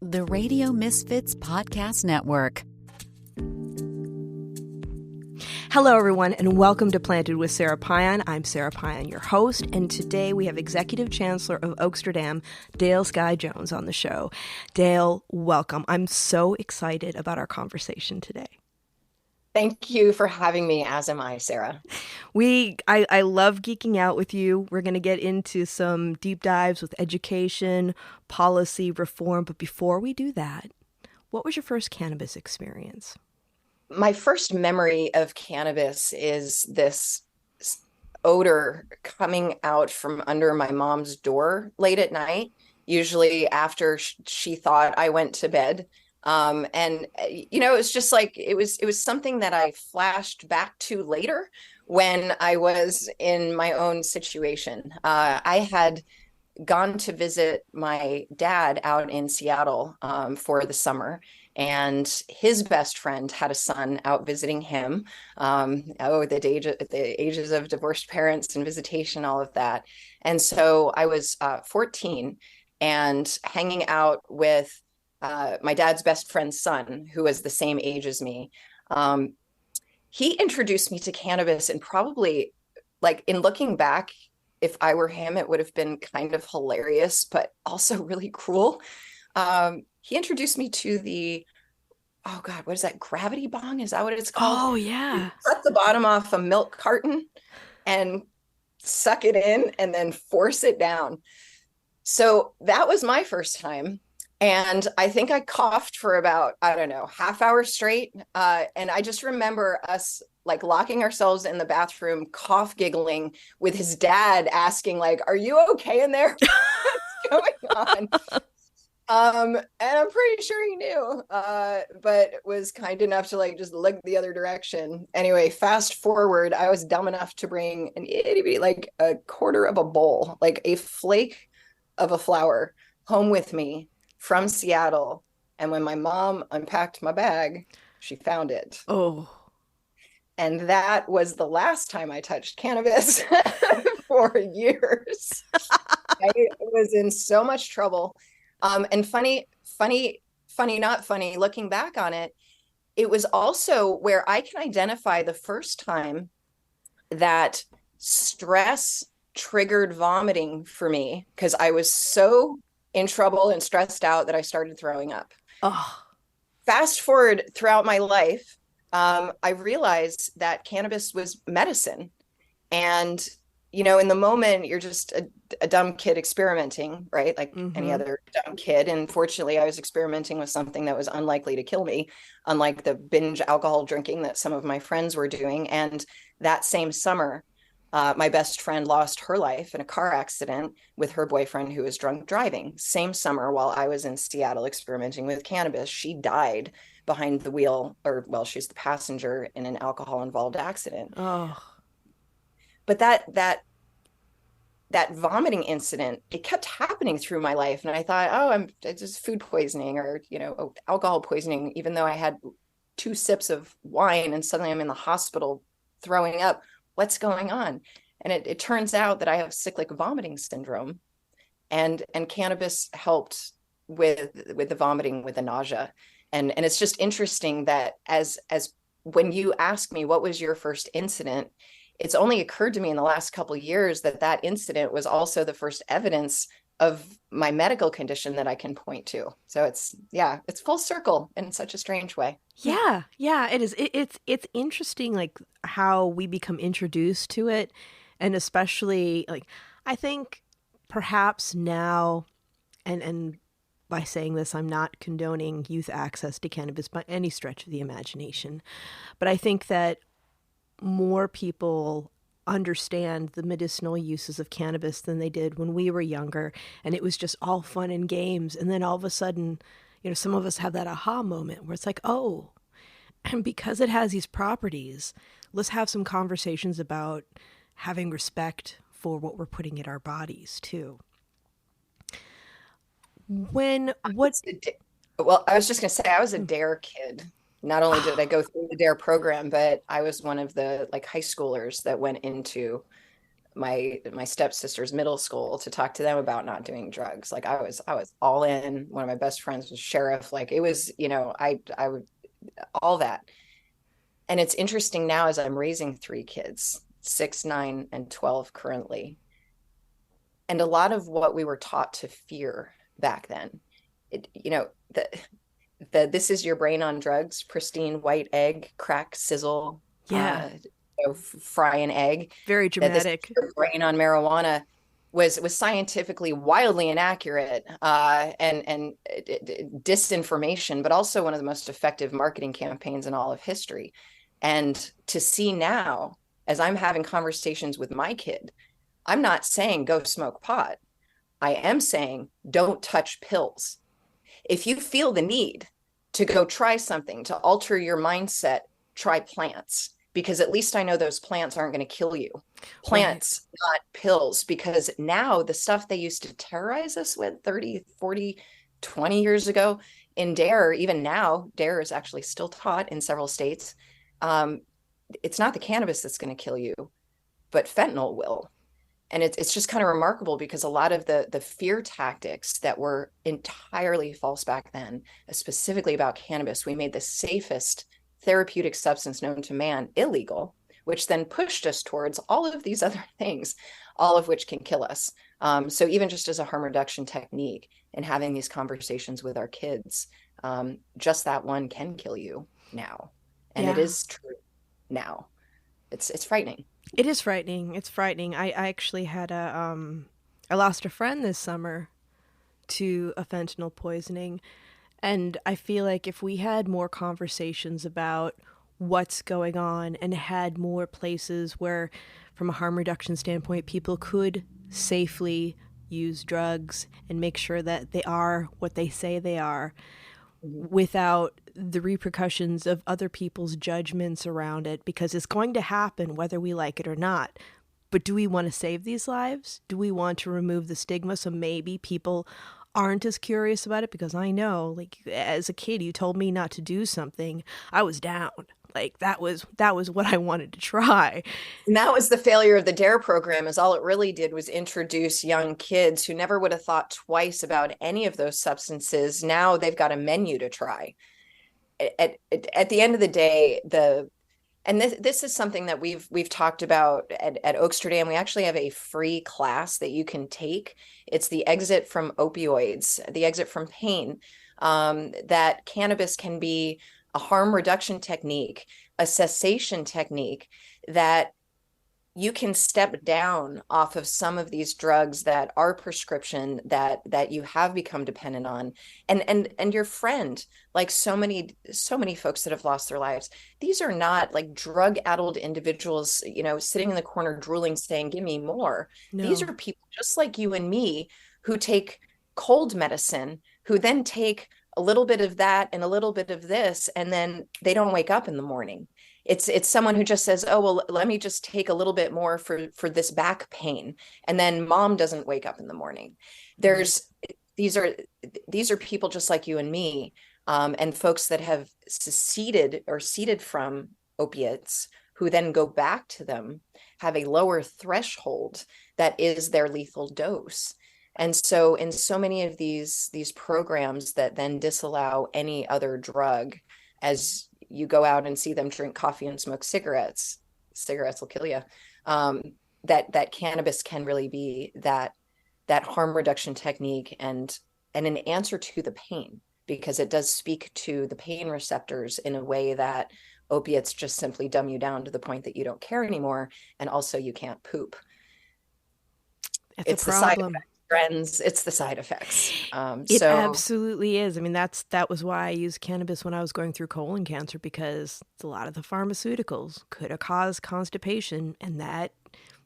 The Radio Misfits Podcast Network. Hello, everyone, and welcome to Planted with Sara Payan. I'm Sara Payan, your host, and today we have Executive Chancellor of Oaksterdam, Dale Sky Jones, on the show. Dale, welcome. I'm so excited about our conversation today. Thank you for having me, as am I, Sara. I love geeking out with you. We're going to get into some deep dives with education, policy, reform, but before we do that, what was your first cannabis experience? My first memory of cannabis is this odor coming out from under my mom's door late at night, usually after she thought I went to bed. It was just like, it was something that I flashed back to later when I was in my own situation. I had gone to visit my dad out in Seattle for the summer, and his best friend had a son out visiting him. The ages of divorced parents and visitation, all of that. And so I was 14 and hanging out with my dad's best friend's son, who was the same age as me. He introduced me to cannabis, and probably, like, in looking back, if I were him, it would have been kind of hilarious, but also really cruel. He introduced me to what is that? Gravity bong? Is that what it's called? Oh, yeah. You cut the bottom off a milk carton and suck it in and then force it down. So that was my first time. And I think I coughed for about, half hour straight. And I just remember us like locking ourselves in the bathroom, cough giggling with his dad asking, like, "Are you okay in there? What's going on?" And I'm pretty sure he knew, but was kind enough to like just look the other direction. Anyway, fast forward, I was dumb enough to bring like a quarter of a bowl, like a flake of a flower, home with me from Seattle. And when my mom unpacked my bag, she found it. Oh. And that was the last time I touched cannabis for years. I was in so much trouble. And funny, not funny, looking back on it, it was also where I can identify the first time that stress triggered vomiting for me, because I was so in trouble and stressed out that I started throwing up. Oh. Fast forward throughout my life, I realized that cannabis was medicine. And, in the moment, you're just a dumb kid experimenting, right? Like any other dumb kid. And fortunately, I was experimenting with something that was unlikely to kill me, unlike the binge alcohol drinking that some of my friends were doing. And that same summer, my best friend lost her life in a car accident with her boyfriend, who was drunk driving. Same summer, while I was in Seattle experimenting with cannabis, she died behind the wheel, she's the passenger in an alcohol-involved accident. Oh. But that vomiting incident, it kept happening through my life. And I thought, it's just food poisoning or, alcohol poisoning, even though I had 2 sips of wine and suddenly I'm in the hospital throwing up. What's going on? And it turns out that I have cyclic vomiting syndrome, and cannabis helped with the vomiting, with the nausea. And it's just interesting that as when you ask me, what was your first incident? It's only occurred to me in the last couple of years that incident was also the first evidence of my medical condition that I can point to. So it's full circle in such a strange way. Yeah, it is. It's interesting, like, how we become introduced to it. And especially, like, I think perhaps now, and by saying this, I'm not condoning youth access to cannabis by any stretch of the imagination. But I think that more people understand the medicinal uses of cannabis than they did when we were younger, and it was just all fun and games. And then all of a sudden, some of us have that aha moment where it's like, oh, and because it has these properties, let's have some conversations about having respect for what we're putting in our bodies too. Well, I was just going to say, I was a DARE kid. Not only did I go through the DARE program, but I was one of the high schoolers that went into my stepsister's middle school to talk to them about not doing drugs. Like I was all in. One of my best friends was sheriff. Like it was, I would all that. And it's interesting now as I'm raising three kids, 6, 9, and 12 currently. And a lot of what we were taught to fear back then, the this is your brain on drugs, pristine white egg, crack, sizzle, Yeah. Fry an egg. Very dramatic. That this is your brain on marijuana was scientifically wildly inaccurate, and disinformation, but also one of the most effective marketing campaigns in all of history. And to see now, as I'm having conversations with my kid, I'm not saying go smoke pot. I am saying don't touch pills. If you feel the need to go try something to alter your mindset, try plants, because at least I know those plants aren't going to kill you. Plants, right. Not pills, because now the stuff they used to terrorize us with 30, 40, 20 years ago in DARE, even now, DARE is actually still taught in several states. It's not the cannabis that's going to kill you, but fentanyl will. And it's just kind of remarkable because a lot of the fear tactics that were entirely false back then, specifically about cannabis, we made the safest therapeutic substance known to man illegal, which then pushed us towards all of these other things, all of which can kill us. So even just as a harm reduction technique and having these conversations with our kids, just that one can kill you now. And It is true now. It's frightening. It is frightening. It's frightening. I actually had I lost a friend this summer to a fentanyl poisoning. And I feel like if we had more conversations about what's going on and had more places where, from a harm reduction standpoint, people could safely use drugs and make sure that they are what they say they are, without the repercussions of other people's judgments around it, because it's going to happen whether we like it or not. But do we want to save these lives? Do we want to remove the stigma so maybe people aren't as curious about it? Because I know, like, as a kid, you told me not to do something, I was down. Like that was what I wanted to try. And that was the failure of the DARE program, is all it really did was introduce young kids who never would have thought twice about any of those substances. Now they've got a menu to try. At the end of the day, this is something that we've talked about at Oaksterdam. We actually have a free class that you can take. It's the exit from opioids, the exit from pain, that cannabis can be a harm reduction technique, a cessation technique, that you can step down off of some of these drugs that are prescription, that you have become dependent on. And your friend, like so many folks that have lost their lives, these are not like drug-addled individuals, sitting in the corner drooling, saying, give me more. No. These are people just like you and me who take cold medicine, who then take a little bit of that and a little bit of this, and then they don't wake up in the morning. It's someone who just says, oh, well, let me just take a little bit more for this back pain. And then mom doesn't wake up in the morning. These are people just like you and me, and folks that have seceded from opiates, who then go back to them, have a lower threshold that is their lethal dose. And so in so many of these programs that then disallow any other drug, as you go out and see them drink coffee and smoke cigarettes will kill you, that cannabis can really be that harm reduction technique and an answer to the pain, because it does speak to the pain receptors in a way that opiates just simply dumb you down to the point that you don't care anymore. And also you can't poop. It's a problem. It's the side effects. It absolutely is. I mean, that was why I used cannabis when I was going through colon cancer, because a lot of the pharmaceuticals could have caused constipation, and that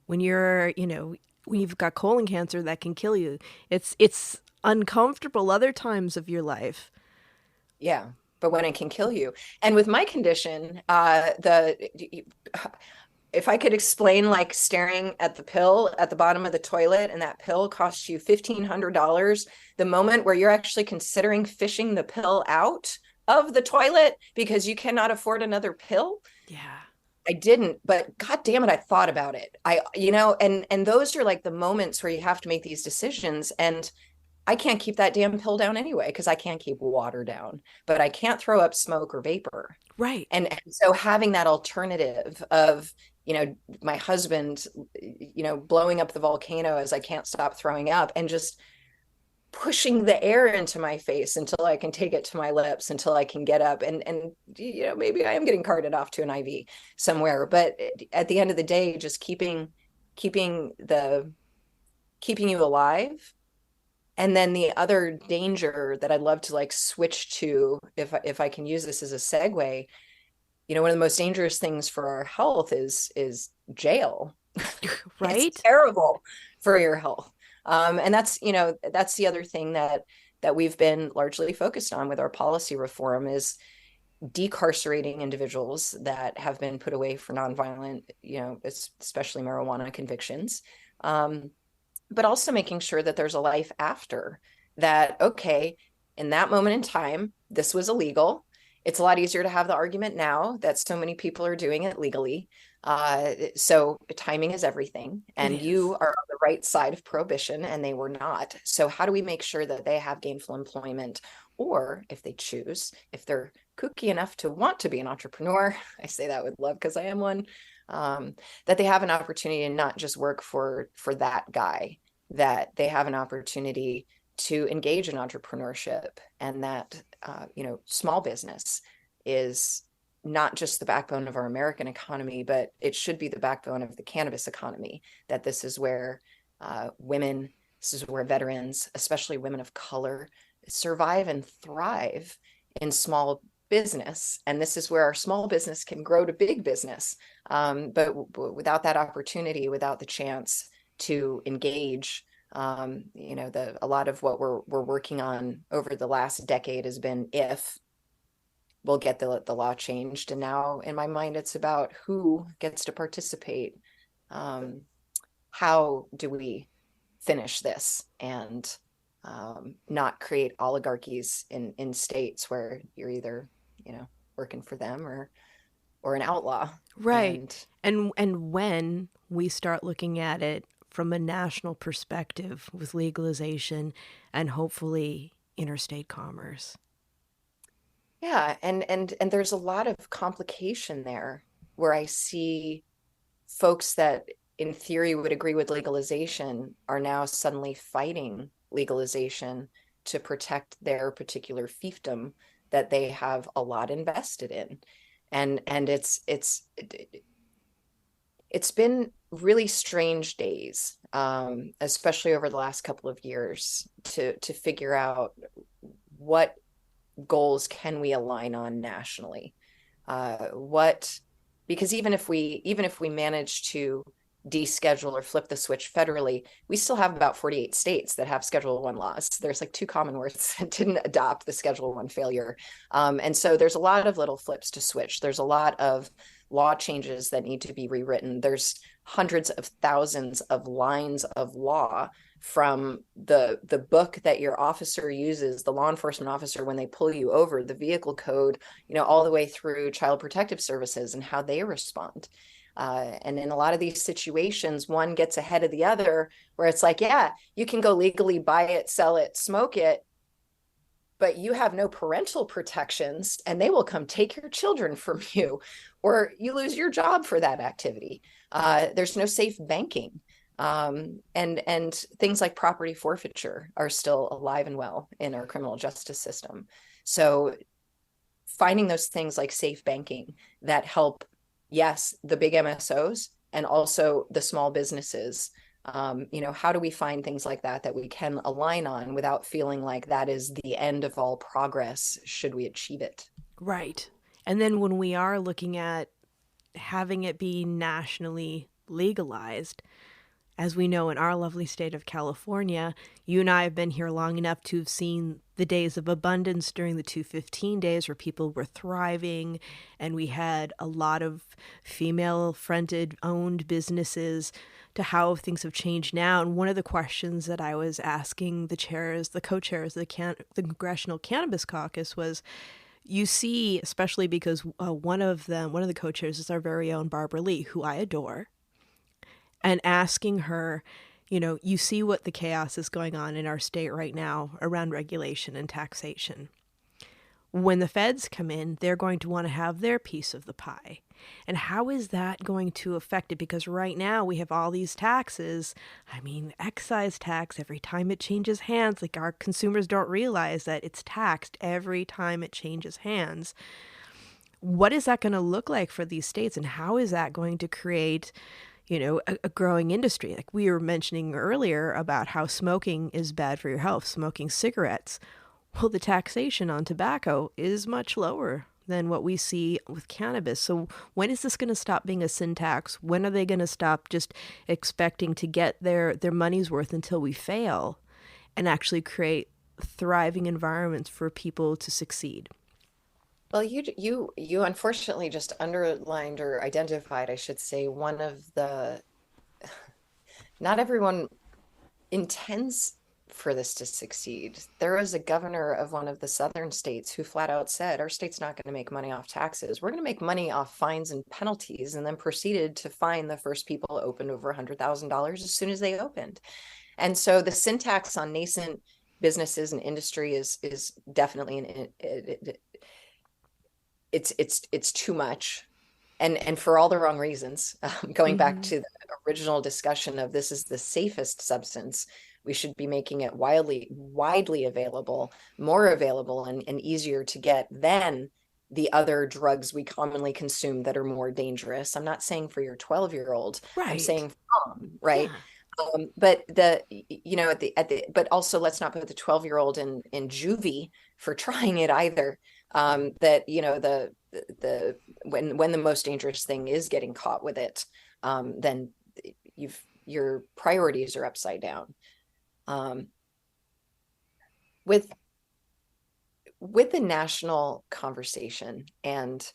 when when you've got colon cancer, that can kill you. It's uncomfortable other times of your life. Yeah, but when it can kill you. And with my condition, if I could explain, like staring at the pill at the bottom of the toilet, and that pill costs you $1,500, the moment where you're actually considering fishing the pill out of the toilet because you cannot afford another pill. Yeah. I didn't, but God damn it, I thought about it. And those are like the moments where you have to make these decisions. And I can't keep that damn pill down anyway, because I can't keep water down, but I can't throw up smoke or vapor. Right. And so having that alternative of, my husband, blowing up the volcano as I can't stop throwing up, and just pushing the air into my face until I can take it to my lips, until I can get up, and maybe I am getting carted off to an IV somewhere, but at the end of the day, just keeping you alive. And then the other danger that I'd love to like switch to, if I can use this as a segue, one of the most dangerous things for our health is jail. Right. It's terrible for your health. And that's the other thing that we've been largely focused on with our policy reform, is decarcerating individuals that have been put away for nonviolent, especially marijuana convictions. But also making sure that there's a life after that. Okay, in that moment in time, this was illegal. It's a lot easier to have the argument now that so many people are doing it legally. So timing is everything. And you are on the right side of prohibition and they were not. So how do we make sure that they have gainful employment? Or if they choose, if they're kooky enough to want to be an entrepreneur, I say that with love because I am one, that they have an opportunity to not just work for that guy, that they have an opportunity to engage in entrepreneurship, and that small business is not just the backbone of our American economy, but it should be the backbone of the cannabis economy. That this is where women, this is where veterans, especially women of color, survive and thrive in small business. And this is where our small business can grow to big business. But without that opportunity, without the chance to engage, a lot of what we're working on over the last decade has been if we'll get the law changed. And now in my mind, it's about who gets to participate. How do we finish this and not create oligarchies in states where you're either working for them or an outlaw. Right. And when we start looking at it from a national perspective with legalization and hopefully interstate commerce. Yeah, and there's a lot of complication there where I see folks that in theory would agree with legalization are now suddenly fighting legalization to protect their particular fiefdom that they have a lot invested in. And it's been really strange days, especially over the last couple of years, to figure out what goals can we align on nationally. Because even if we manage to deschedule or flip the switch federally, we still have about 48 states that have Schedule I laws. There's like 2 Commonwealths that didn't adopt the Schedule I failure. And so there's a lot of little flips to switch. There's a lot of law changes that need to be rewritten. There's hundreds of thousands of lines of law from the book that your officer uses, the law enforcement officer, when they pull you over, the vehicle code, all the way through Child Protective Services and how they respond. And in a lot of these situations, one gets ahead of the other, where it's like, yeah, you can go legally buy it, sell it, smoke it, but you have no parental protections and they will come take your children from you, or you lose your job for that activity. There's no safe banking. And things like property forfeiture are still alive and well in our criminal justice system. So finding those things like safe banking that help, yes, the big MSOs and also the small businesses. How do we find things like that we can align on without feeling like that is the end of all progress should we achieve it? Right. And then when we are looking at having it be nationally legalized, as we know in our lovely state of California, you and I have been here long enough to have seen the days of abundance during the 215 days where people were thriving, and we had a lot of female-fronted owned businesses, to how things have changed now. And one of the questions that I was asking the co-chairs of the Congressional Cannabis Caucus was, you see, especially because one of the co-chairs is our very own Barbara Lee, who I adore, and asking her, you see what the chaos is going on in our state right now around regulation and taxation. When the feds come in, they're going to want to have their piece of the pie. And how is that going to affect it? Because right now we have all these taxes. I mean, excise tax every time it changes hands. Like, our consumers don't realize that it's taxed every time it changes hands. What is that going to look like for these states? And how is that going to create, a growing industry? Like we were mentioning earlier about how smoking is bad for your health, smoking cigarettes. Well, the taxation on tobacco is much lower than what we see with cannabis. So when is this going to stop being a sin tax? When are they going to stop just expecting to get their money's worth until we fail and actually create thriving environments for people to succeed? Well, you unfortunately just underlined, or identified, I should say, one of the, not everyone intends for this to succeed. There was a governor of one of the southern states who flat out said, our state's not going to make money off taxes. We're going to make money off fines and penalties, and then proceeded to fine the first people opened over $100,000 as soon as they opened. And so the sin tax on nascent businesses and industry is definitely it's too much, and for all the wrong reasons. Going back to the original discussion of, this is the safest substance, we should be making it widely available, more available, and easier to get than the other drugs we commonly consume that are more dangerous. I'm not saying for your 12-year-old, Right. I'm saying right. Yeah. But but also, let's not put the 12-year-old in juvie for trying it either. That the when the most dangerous thing is getting caught with it, then your priorities are upside down. With the national conversation and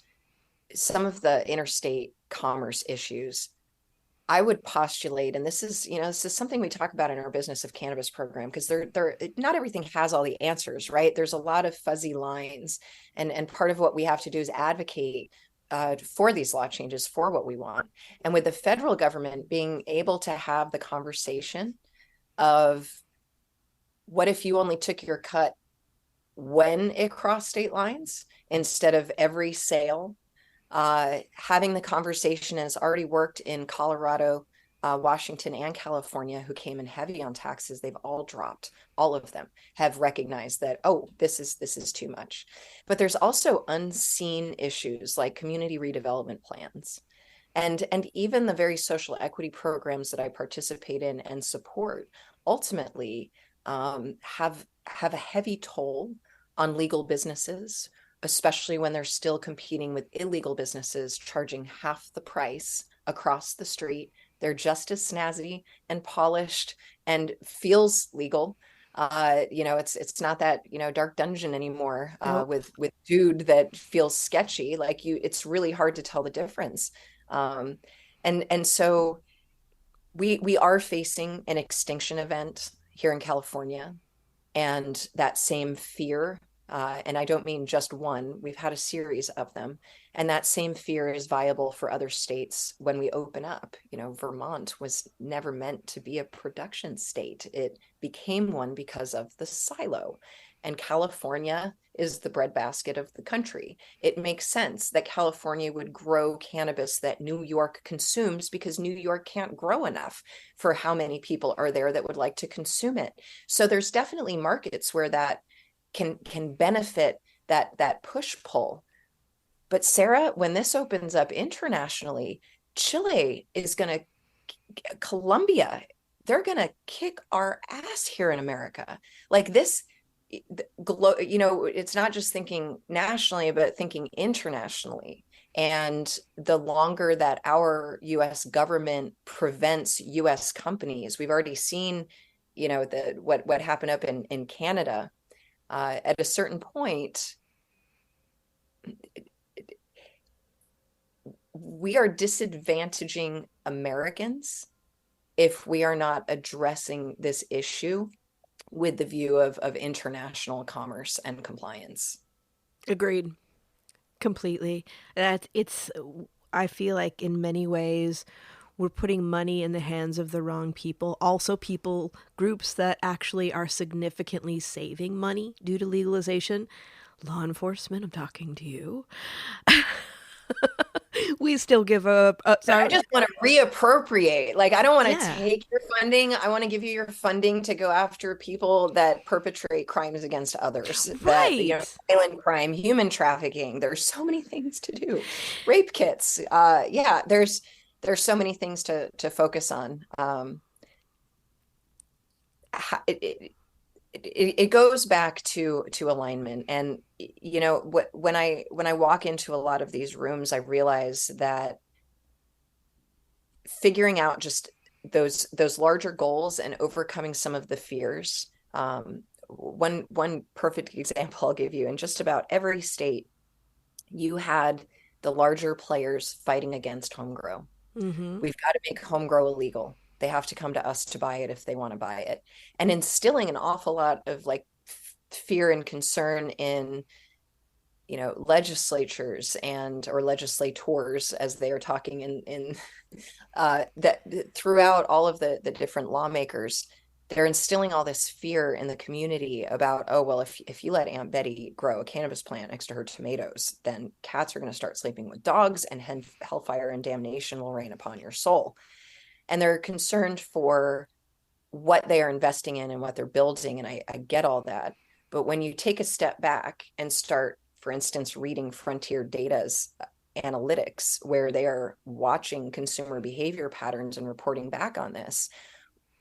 some of the interstate commerce issues, I would postulate, and this is something we talk about in our Business of Cannabis program, because not everything has all the answers, right? There's a lot of fuzzy lines, and part of what we have to do is advocate for these law changes, for what we want. And with the federal government being able to have the conversation of, what if you only took your cut when it crossed state lines instead of every sale? Having the conversation, and it's already worked in Colorado, Washington, and California, who came in heavy on taxes. They've all dropped. All of them have recognized that, oh, this is too much. But there's also unseen issues like community redevelopment plans, and even the very social equity programs that I participate in and support, ultimately have a heavy toll on legal businesses, especially when they're still competing with illegal businesses charging half the price across the street. They're just as snazzy and polished and feels legal. It's not that, dark dungeon anymore, Nope. with dude that feels sketchy. Like, it's really hard to tell the difference. And so we are facing an extinction event here in California, and that same fear, and I don't mean just one, we've had a series of them, and that same fear is viable for other states when we open up. Vermont was never meant to be a production state. It became one because of the silo, and California is the breadbasket of the country. It makes sense that California would grow cannabis that New York consumes, because New York can't grow enough for how many people are there that would like to consume it. So there's definitely markets where that can benefit, that push pull. But Sara, when this opens up internationally, Chile is going to, Colombia, they're going to kick our ass here in America. Like this, it's not just thinking nationally, but thinking internationally. And the longer that our U.S. government prevents U.S. companies, we've already seen, what happened up in Canada. At a certain point, we are disadvantaging Americans if we are not addressing this issue with the view of international commerce and compliance. Agreed. Completely. That it's I feel like in many ways we're putting money in the hands of the wrong people. Also people groups that actually are significantly saving money due to legalization. Law enforcement, I'm talking to you. We still give But I sorry. just want to reappropriate. Like, I don't want to Yeah. take your funding. I want to give you your funding to go after people that perpetrate crimes against others, that, Right. violent crime, human trafficking. There's so many things to do. Rape kits. Yeah, there's so many things to focus on. It, it goes back to alignment. And when I walk into a lot of these rooms, I realize that figuring out just those larger goals and overcoming some of the fears. One perfect example I'll give you: in just about every state, you had the larger players fighting against home grow. Mhm. We've got to make home grow illegal. They have to come to us to buy it if they want to buy it, and instilling an awful lot of like fear and concern in legislatures and or legislators, as they are talking in that throughout all of the different lawmakers. They're instilling all this fear in the community about, oh well, if you let Aunt Betty grow a cannabis plant next to her tomatoes, then cats are going to start sleeping with dogs, and hellfire and damnation will rain upon your soul. And they're concerned for what they are investing in and what they're building, and I get all that. But when you take a step back and start, for instance, reading Frontier Data's analytics, where they are watching consumer behavior patterns and reporting back on this,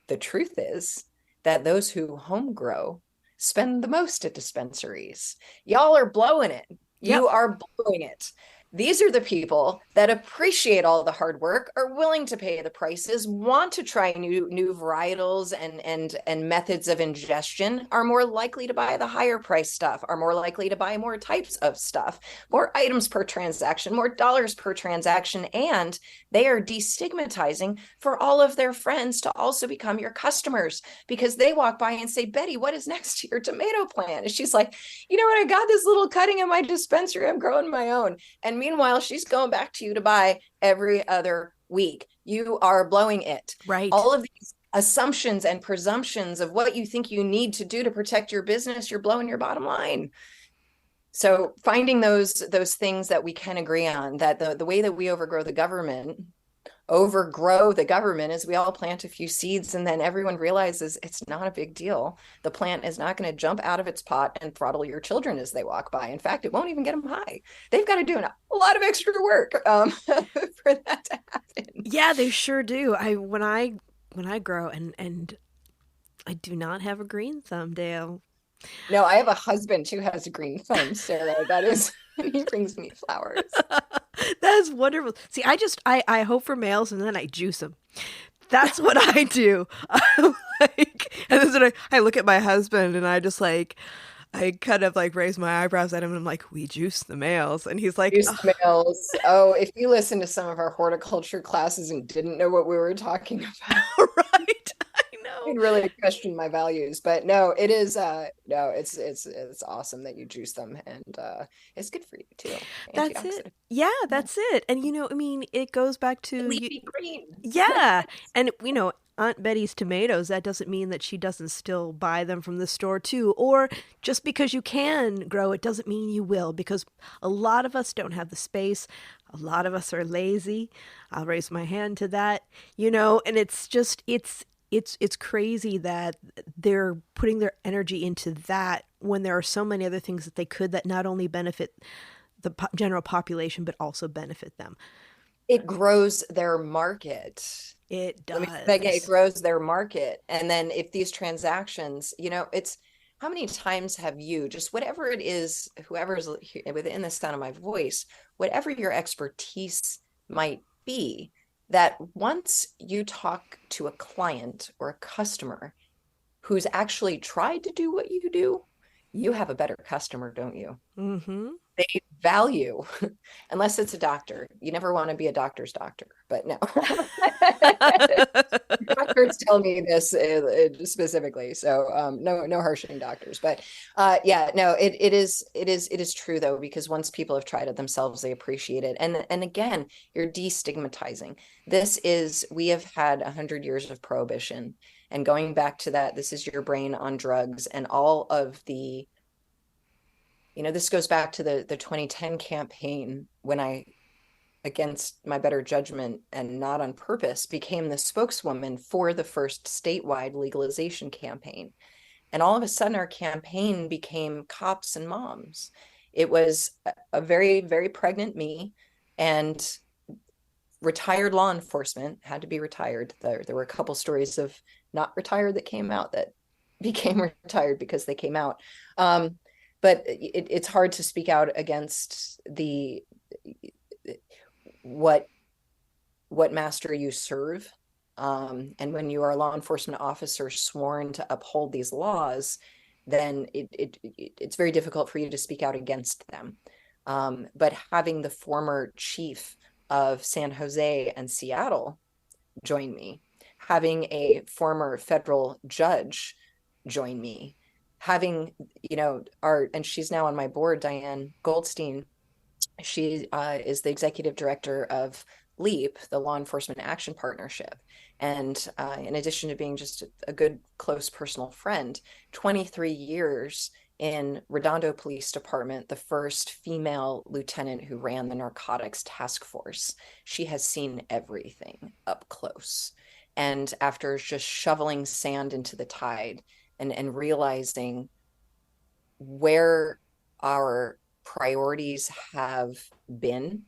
the truth is that those who home grow spend the most at dispensaries. Y'all are blowing it. Yep. You are blowing it. These are the people that appreciate all the hard work, are willing to pay the prices, want to try new varietals and methods of ingestion, are more likely to buy the higher price stuff, are more likely to buy more types of stuff, more items per transaction, more dollars per transaction, and they are destigmatizing for all of their friends to also become your customers, because they walk by and say, Betty, what is next to your tomato plant? And she's like, you know what? I got this little cutting in my dispensary. I'm growing my own. And meanwhile, she's going back to you to buy every other week. You are blowing it. Right. All of these assumptions and presumptions of what you think you need to do to protect your business, you're blowing your bottom line. So finding those things that we can agree on, that the way that we overgrow the government is we all plant a few seeds, and then everyone realizes it's not a big deal. The plant is not going to jump out of its pot and throttle your children as they walk by. In fact, it won't even get them high. They've got to do a lot of extra work for that to happen. Yeah, they sure do. I when I grow and I do not have a green thumb, Dale. No, I have a husband who has a green thumb, Sarah. That is, he brings me flowers. That's wonderful. See, I hope for males and then I juice them. That's what I do. I'm like, and then I look at my husband and I just like, I kind of like raise my eyebrows at him and I'm like, we juice the males. And he's like, Juice smells. Oh, if you listen to some of our horticulture classes and didn't know what we were talking about, right. I know. you'd really question my values. But no, it is no, it's awesome that you juice them, and it's good for you too. That's it. Antioxidant. Yeah, Yeah. that's it. And I mean, it goes back to Leafy green. yeah. And Aunt Betty's tomatoes, that doesn't mean that she doesn't still buy them from the store too. Or just because you can grow it doesn't mean you will, because a lot of us don't have the space. A lot of us are lazy. I'll raise my hand to that, and it's just it's crazy that they're putting their energy into that when there are so many other things that they could that not only benefit the general population but also benefit them. It grows their market. It Let me say that again, it does. grows their market. And then if these transactions, it's how many times have you, just whatever it is, whoever's within the sound of my voice, whatever your expertise might be, that once you talk to a client or a customer who's actually tried to do what you do, you have a better customer, don't you? Mm-hmm. They value, unless it's a doctor. You never want to be a doctor's doctor, but no. Doctors tell me this specifically, so no harshing doctors. But yeah, no, it is true though, because once people have tried it themselves, they appreciate it. And again, you're destigmatizing. We have had 100 years of prohibition, and going back to that, this is your brain on drugs, and all of the, this goes back to the 2010 campaign, when I, against my better judgment and not on purpose, became the spokeswoman for the first statewide legalization campaign. And all of a sudden, our campaign became cops and moms. It was a very, very pregnant me, and retired law enforcement had to be retired. There were a couple stories of not retired that came out that became retired because they came out. But it's hard to speak out against what master you serve. And when you are a law enforcement officer sworn to uphold these laws, then it's very difficult for you to speak out against them. But having the former chief of San Jose and Seattle join me, having a former federal judge join me, having, and she's now on my board, Diane Goldstein. She is the executive director of LEAP, the Law Enforcement Action Partnership. And in addition to being just a good, close personal friend, 23 years in Redondo Police Department, the first female lieutenant who ran the narcotics task force. She has seen everything up close. And after just shoveling sand into the tide and realizing where our priorities have been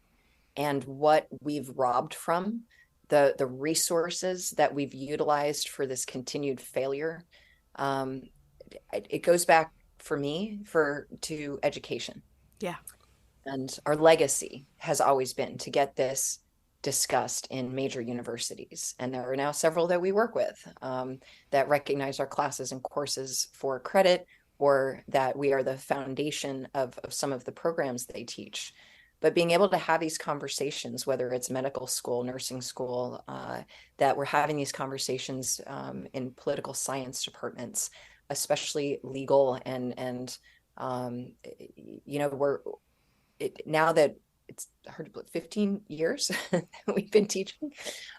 and what we've robbed from, the resources that we've utilized for this continued failure, it goes back for me to education. Yeah. And our legacy has always been to get this discussed in major universities. And there are now several that we work with that recognize our classes and courses for credit, or that we are the foundation of some of the programs they teach. But being able to have these conversations, whether it's medical school, nursing school, that we're having these conversations in political science departments, especially legal, and now that it's hard to believe, 15 years that we've been teaching,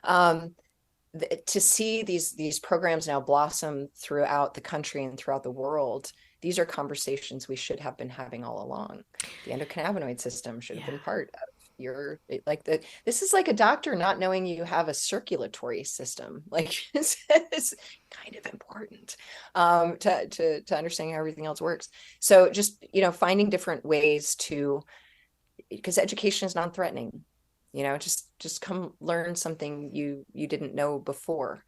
to see these programs now blossom throughout the country and throughout the world. These are conversations we should have been having all along. The endocannabinoid system should have been part of this is like a doctor not knowing you have a circulatory system. Like, this is kind of important to understanding how everything else works. So just, finding different ways because education is non-threatening. Just come learn something you didn't know before,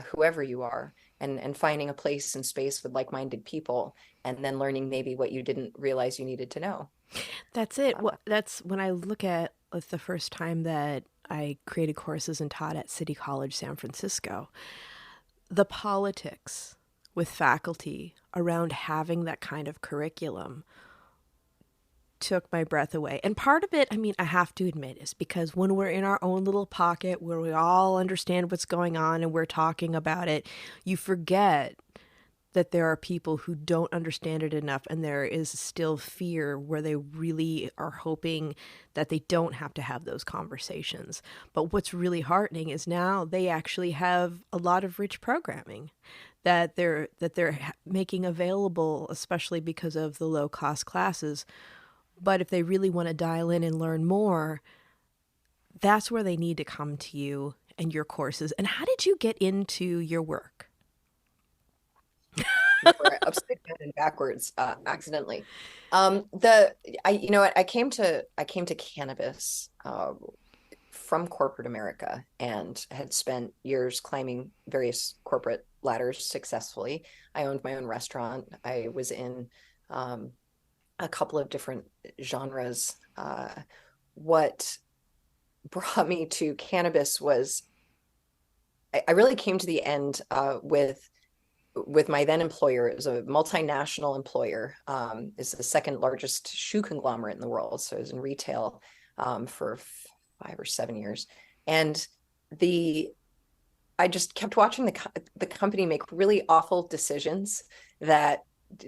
whoever you are, and finding a place and space with like-minded people, and then learning maybe what you didn't realize you needed to know. That's it. Well, that's when I look at the first time that I created courses and taught at City College San Francisco, the politics with faculty around having that kind of curriculum took my breath away. And part of it, I have to admit, is because when we're in our own little pocket where we all understand what's going on and we're talking about it, you forget that there are people who don't understand it enough, and there is still fear where they really are hoping that they don't have to have those conversations. But what's really heartening is now they actually have a lot of rich programming that they're making available, especially because of the low-cost classes. But if they really want to dial in and learn more, that's where they need to come to you and your courses. And how did you get into your work? Upside down and backwards, accidentally. I came to cannabis from corporate America, and had spent years climbing various corporate ladders successfully. I owned my own restaurant. I was in a couple of different genres. What brought me to cannabis was I really came to the end with with my then employer. It was a multinational employer. It's the second largest shoe conglomerate in the world. So I was in retail for 5 or 7 years. And I just kept watching the company make really awful decisions that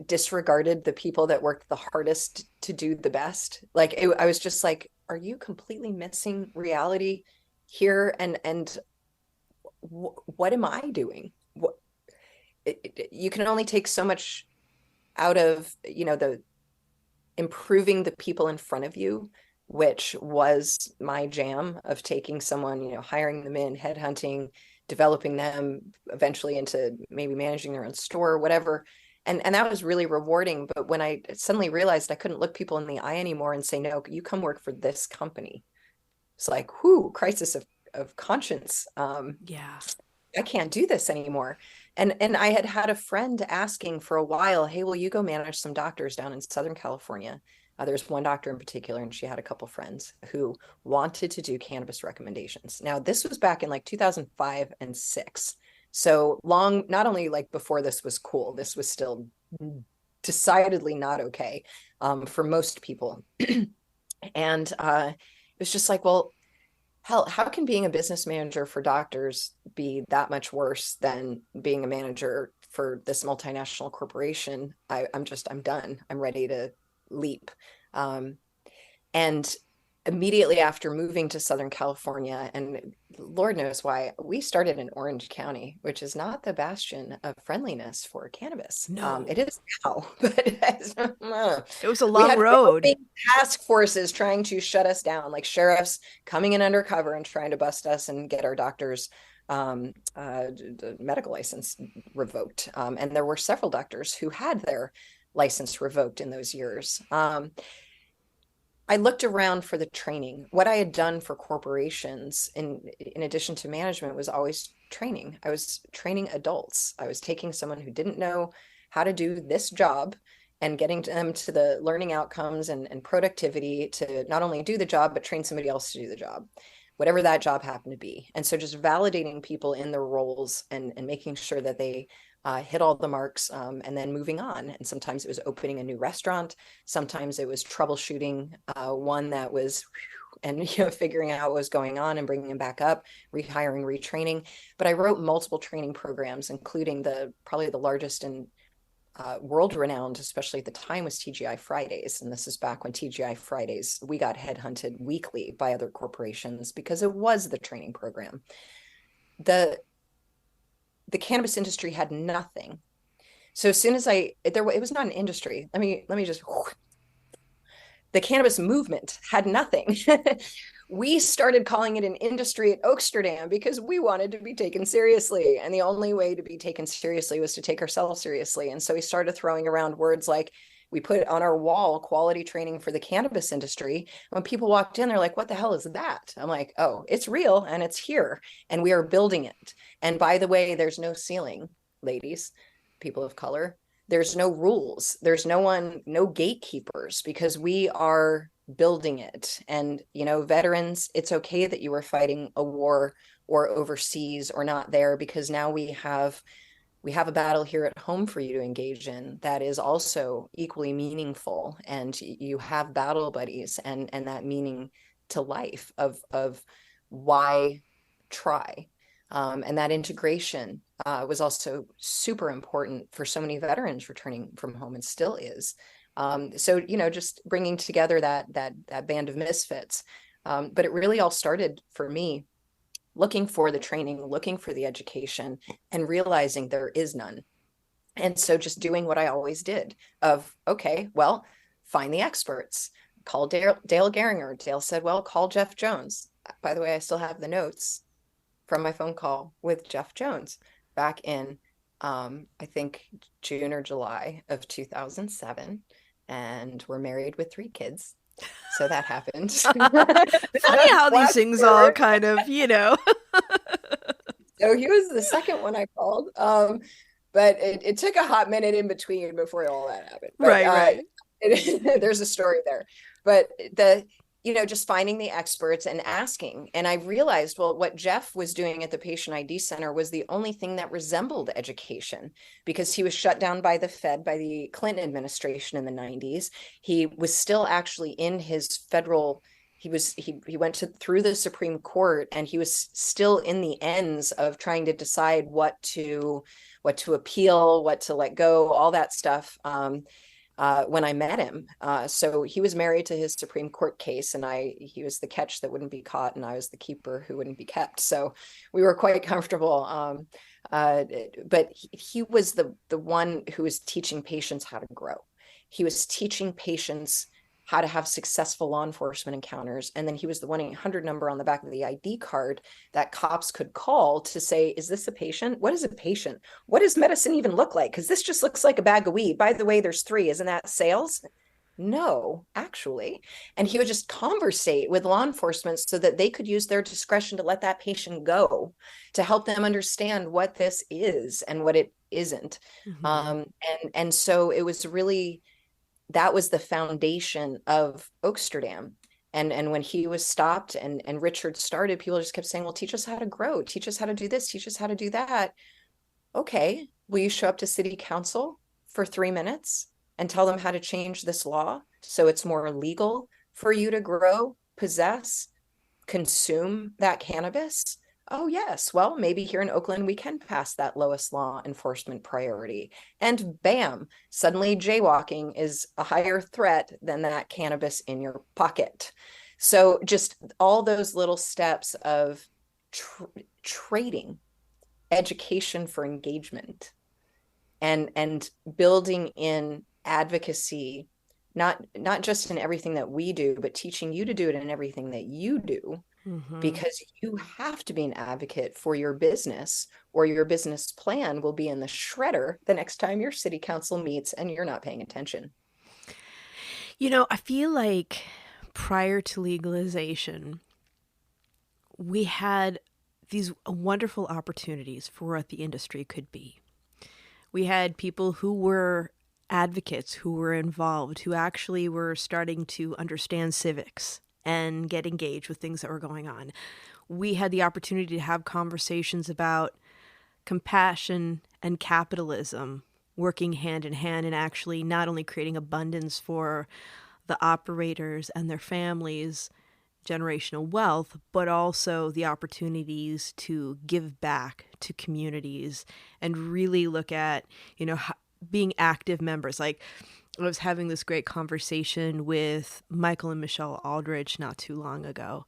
disregarded the people that worked the hardest to do the best. I was just like, are you completely missing reality here? And what am I doing? You can only take so much out of, the improving the people in front of you, which was my jam of taking someone, hiring them in, headhunting, developing them eventually into maybe managing their own store or whatever. And that was really rewarding. But when I suddenly realized I couldn't look people in the eye anymore and say, no, you come work for this company. It's like, whoo, crisis of conscience. Yeah. I can't do this anymore. And I had a friend asking for a while, hey, will you go manage some doctors down in Southern California? There's one doctor in particular, and she had a couple friends who wanted to do cannabis recommendations. Now, this was back in like 2005 and 6. So long, not only like before this was cool, this was still decidedly not okay for most people. And it was just like, well, hell, how can being a business manager for doctors be that much worse than being a manager for this multinational corporation? I'm done. I'm ready to leap. And immediately after moving to Southern California, and Lord knows why, we started in Orange County, which is not the bastion of friendliness for cannabis. No. It is now, but it was a long road. Task forces trying to shut us down, like sheriffs coming in undercover and trying to bust us and get our doctors' medical license revoked. And there were several doctors who had their license revoked in those years. I looked around for the training. What I had done for corporations in addition to management was always training. I was training adults. I was taking someone who didn't know how to do this job and getting them to the learning outcomes and productivity to not only do the job, but train somebody else to do the job, whatever that job happened to be. And so just validating people in their roles and making sure that they hit all the marks, and then moving on. And sometimes it was opening a new restaurant. Sometimes it was troubleshooting one that was, and figuring out what was going on and bringing them back up, rehiring, retraining. But I wrote multiple training programs, including probably the largest and world-renowned, especially at the time, was TGI Fridays. And this is back when TGI Fridays, we got headhunted weekly by other corporations because it was the training program. The cannabis industry had nothing. So as soon as it was not an industry. Let me just, the cannabis movement had nothing. We started calling it an industry at Oaksterdam because we wanted to be taken seriously. And the only way to be taken seriously was to take ourselves seriously. And so we started throwing around words like, we put on our wall quality training for the cannabis industry. When people walked in, they're like, what the hell is that? I'm like, oh, it's real and it's here and we are building it. And by the way, there's no ceiling, ladies, people of color. There's no rules. There's no gatekeepers, because we are building it. And, veterans, it's okay that you were fighting a war or overseas or not there, because now we have a battle here at home for you to engage in that is also equally meaningful. And you have battle buddies and that meaning to life of why try. And that integration was also super important for so many veterans returning from home, and still is. So, just bringing together that band of misfits. But it really all started for me looking for the training, looking for the education, and realizing there is none. And so just doing what I always did of, okay, well, find the experts. Call Dale Geringer. Dale said, well, call Jeff Jones. By the way, I still have the notes from my phone call with Jeff Jones back in, I think, June or July of 2007. And we're married with 3 kids. So that happened. Funny how these things all kind of, So he was the second one I called. But it took a hot minute in between before all that happened. But, right. There's a story there. But just finding the experts and asking. And I realized, well, what Jeff was doing at the Patient ID Center was the only thing that resembled education, because he was shut down by the Fed, by the Clinton administration in the 90s. He was still actually in his federal, he went through the Supreme Court, and he was still in the ends of trying to decide what to appeal, what to let go, all that stuff. When I met him. So he was married to his Supreme Court case, and he was the catch that wouldn't be caught, and I was the keeper who wouldn't be kept. So we were quite comfortable. But he was the one who was teaching patients how to grow. He was teaching patients how to have successful law enforcement encounters. And then he was the 1-800 number on the back of the ID card that cops could call to say, is this a patient? What is a patient? What does medicine even look like? Because this just looks like a bag of weed. By the way, there's 3. Isn't that sales? No, actually. And he would just conversate with law enforcement so that they could use their discretion to let that patient go, to help them understand what this is and what it isn't. Mm-hmm. And so it was really, that was the foundation of Oaksterdam. And when he was stopped and Richard started, people just kept saying, well, teach us how to grow, teach us how to do this, teach us how to do that. Okay, will you show up to city council for 3 minutes and tell them how to change this law so it's more legal for you to grow, possess, consume that cannabis? Oh, yes. Well, maybe here in Oakland, we can pass that lowest law enforcement priority. And bam, suddenly jaywalking is a higher threat than that cannabis in your pocket. So just all those little steps of trading education for engagement and building in advocacy, not just in everything that we do, but teaching you to do it in everything that you do. Mm-hmm. Because you have to be an advocate for your business, or your business plan will be in the shredder the next time your city council meets and you're not paying attention. I feel like prior to legalization, we had these wonderful opportunities for what the industry could be. We had people who were advocates, who were involved, who actually were starting to understand civics and get engaged with things that were going on. We had the opportunity to have conversations about compassion and capitalism working hand in hand, and actually not only creating abundance for the operators and their families, generational wealth, but also the opportunities to give back to communities and really look at, being active members. Like, I was having this great conversation with Michael and Michelle Aldrich not too long ago.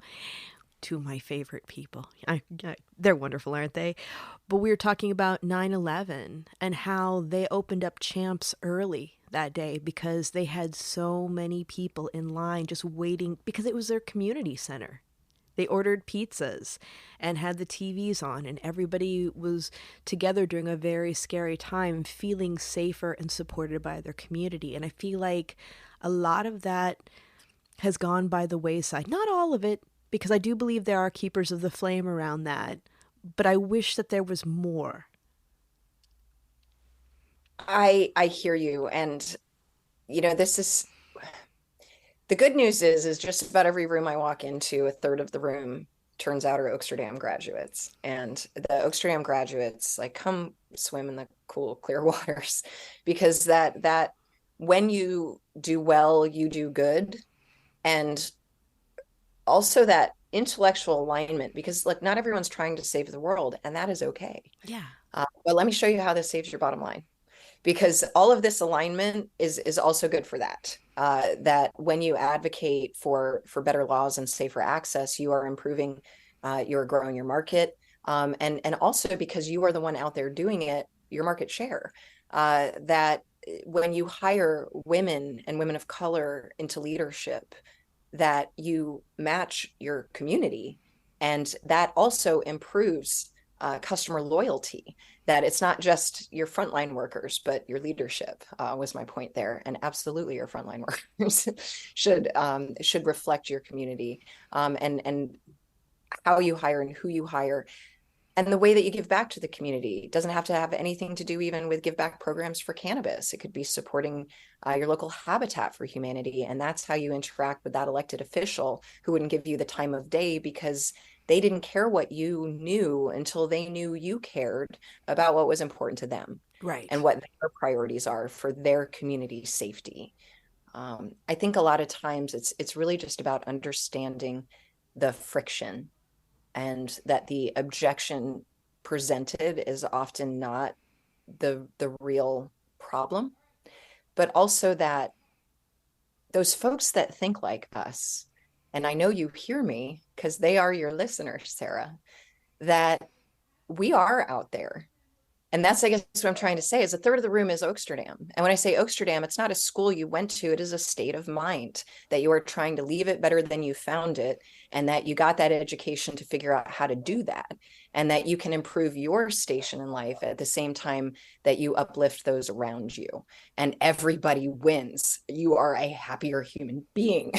2 of my favorite people. They're wonderful, aren't they? But we were talking about 9/11 and how they opened up Champs early that day because they had so many people in line just waiting, because it was their community center. They ordered pizzas and had the TVs on, and everybody was together during a very scary time, feeling safer and supported by their community. And I feel like a lot of that has gone by the wayside. Not all of it, because I do believe there are keepers of the flame around that, but I wish that there was more. I hear you. And, this is... The good news is just about every room I walk into, a third of the room turns out are Oaksterdam graduates. And the Oaksterdam graduates come swim in the cool, clear waters, because that when you do well, you do good. And also that intellectual alignment, because not everyone's trying to save the world, and that is okay. Yeah. But let me show you how this saves your bottom line. Because all of this alignment is also good for that. That when you advocate for better laws and safer access, you are improving, you are growing your market, and also because you are the one out there doing it, your market share. That when you hire women and women of color into leadership, that you match your community, and that also improves customer loyalty. That it's not just your frontline workers, but your leadership was my point there. And absolutely, your frontline workers should reflect your community, and how you hire and who you hire. And the way that you give back to the community doesn't have to have anything to do even with give back programs for cannabis. It could be supporting your local Habitat for Humanity. And that's how you interact with that elected official who wouldn't give you the time of day because they didn't care what you knew until they knew you cared about what was important to them. Right. And what their priorities are for their community safety. I think a lot of times it's really just about understanding the friction, and that the objection presented is often not the real problem, but also that those folks that think like us, and I know you hear me because they are your listeners, Sara, that we are out there. And that's, I guess, what I'm trying to say is a third of the room is Oaksterdam. And when I say Oaksterdam, it's not a school you went to. It is a state of mind that you are trying to leave it better than you found it. And that you got that education to figure out how to do that. And that you can improve your station in life at the same time that you uplift those around you. And everybody wins. You are a happier human being,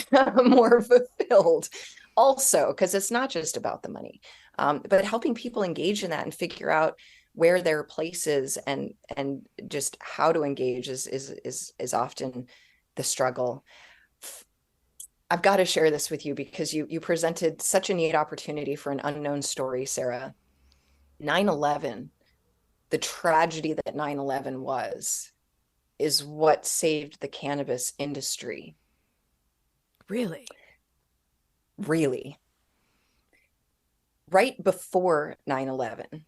more fulfilled also, because it's not just about the money, but helping people engage in that and figure out where their place is and just how to engage is often the struggle. I've got to share this with you because you presented such a neat opportunity for an unknown story, Sara. 9/11, the tragedy that 9/11 was, is what saved the cannabis industry. Really? Really. Right before 9/11,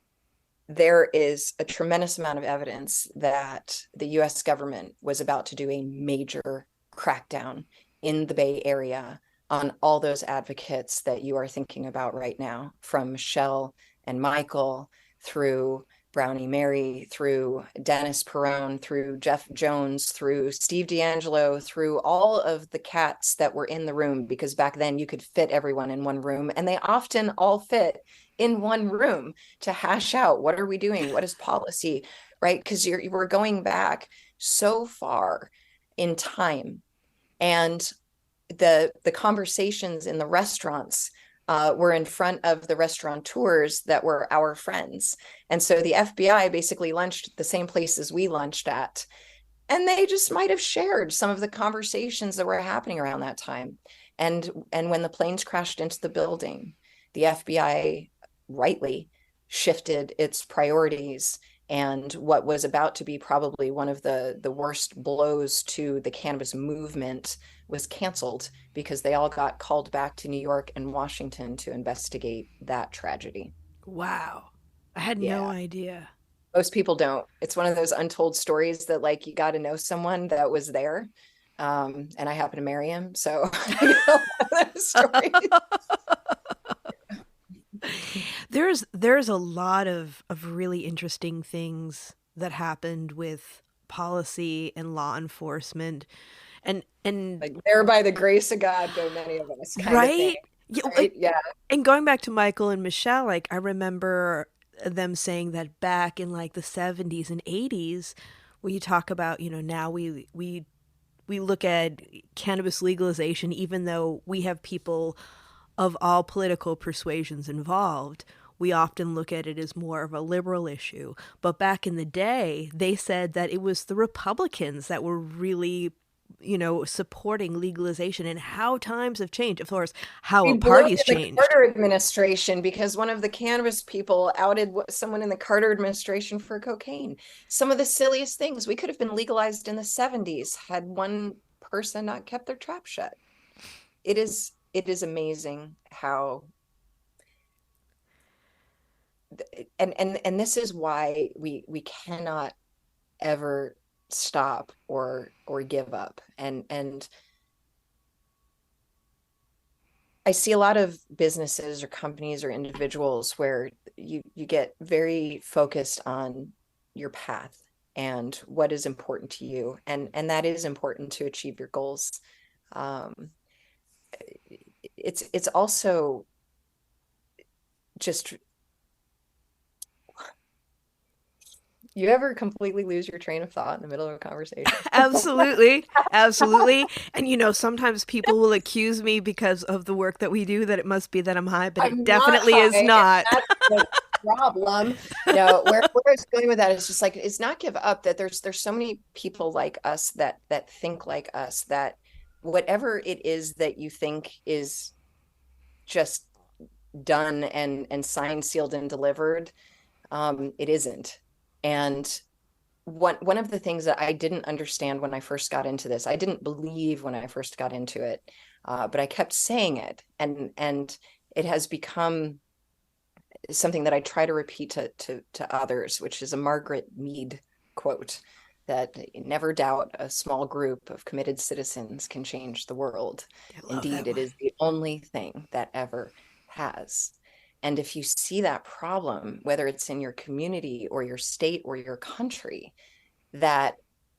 there is a tremendous amount of evidence that the US government was about to do a major crackdown in the Bay Area on all those advocates that you are thinking about right now, from Michelle and Michael, through Brownie Mary, through Dennis Perone, through Jeff Jones, through Steve D'Angelo, through all of the cats that were in the room, because back then you could fit everyone in one room, and they often all fit in one room to hash out, what are we doing? What is policy, right? Because we're going back so far in time. And the conversations in the restaurants were in front of the restaurateurs that were our friends. And so the FBI basically lunched the same places we lunched at. And they just might have shared some of the conversations that were happening around that time. And when the planes crashed into the building, the FBI rightly shifted its priorities, and what was about to be probably one of the worst blows to the cannabis movement was canceled because they all got called back to New York and Washington to investigate that tragedy. Wow. I had no idea. Most people don't. It's one of those untold stories that, like, you got to know someone that was there. And I happen to marry him, so I know that story. There's a lot of really interesting things that happened with policy and law enforcement, and like, there by the grace of God go many of us, kind of thing. Yeah, right? Yeah. And going back to Michael and Michelle, like, I remember them saying that back in like the 70s and 80s, when you talk about, now we look at cannabis legalization, even though we have people of all political persuasions involved, we often look at it as more of a liberal issue. But back in the day, they said that it was the Republicans that were really, supporting legalization, and how times have changed. Of course, how parties changed. The Carter administration, because one of the cannabis people outed someone in the Carter administration for cocaine. Some of the silliest things. We could have been legalized in the 70s had one person not kept their trap shut. It is amazing how, and this is why we cannot ever stop or give up. And I see a lot of businesses or companies or individuals where you get very focused on your path and what is important to you, and that is important to achieve your goals. It's also just, you ever completely lose your train of thought in the middle of a conversation? Absolutely. And sometimes people will accuse me because of the work that we do that it must be that I'm high, but it definitely is not. problem. No, where I was going with that is just like, it's not give up, that there's so many people like us that think like us, that whatever it is that you think is just done and signed, sealed, and delivered, it isn't. And one of the things that I didn't understand when I first got into this, I didn't believe when I first got into it, but I kept saying it, and it has become something that I try to repeat to others, which is a Margaret Mead quote, that never doubt a small group of committed citizens can change the world. I love Indeed, that it one. is the only thing that ever has. And if you see that problem, whether it's in your community or your state or your country, that,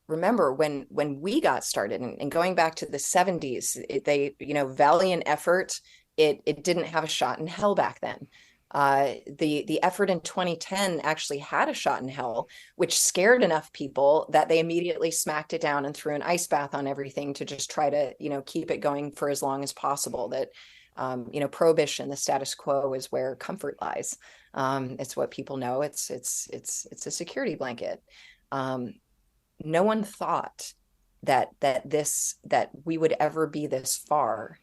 remember when we got started, and going back to the 70s, they, valiant effort, it didn't have a shot in hell back then. The effort in 2010 actually had a shot in hell, which scared enough people that they immediately smacked it down and threw an ice bath on everything to just try to, keep it going for as long as possible. That, prohibition, the status quo, is where comfort lies. It's what people know. It's a security blanket. No one thought that we would ever be this far.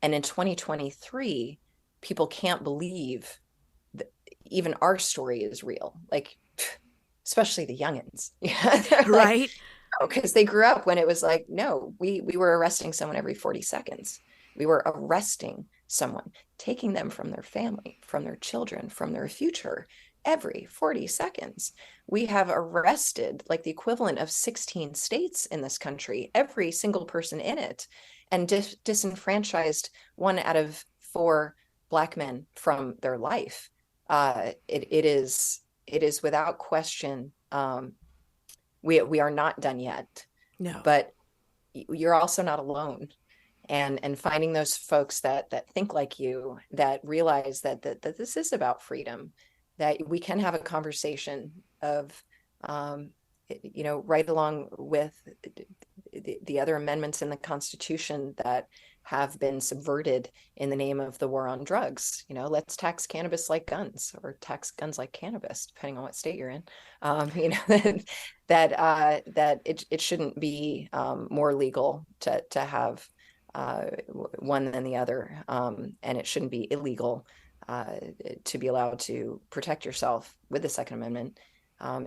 And in 2023, people can't believe that even our story is real. Like, especially the youngins. They're like, Right? because they grew up when it was like, no, we were arresting someone every 40 seconds. We were arresting someone, taking them from their family, from their children, from their future every 40 seconds. We have arrested like the equivalent of 16 states in this country, every single person in it, and disenfranchised 1 out of 4 Black men from their life. It is without question. We are not done yet, No. but you're also not alone. And finding those folks that think like you, that realize that this is about freedom, that we can have a conversation of, right along with the other amendments in the Constitution that have been subverted in the name of the war on drugs. Let's tax cannabis like guns, or tax guns like cannabis, depending on what state you're in. That it shouldn't be more legal to have one than the other, and it shouldn't be illegal to be allowed to protect yourself with the Second Amendment,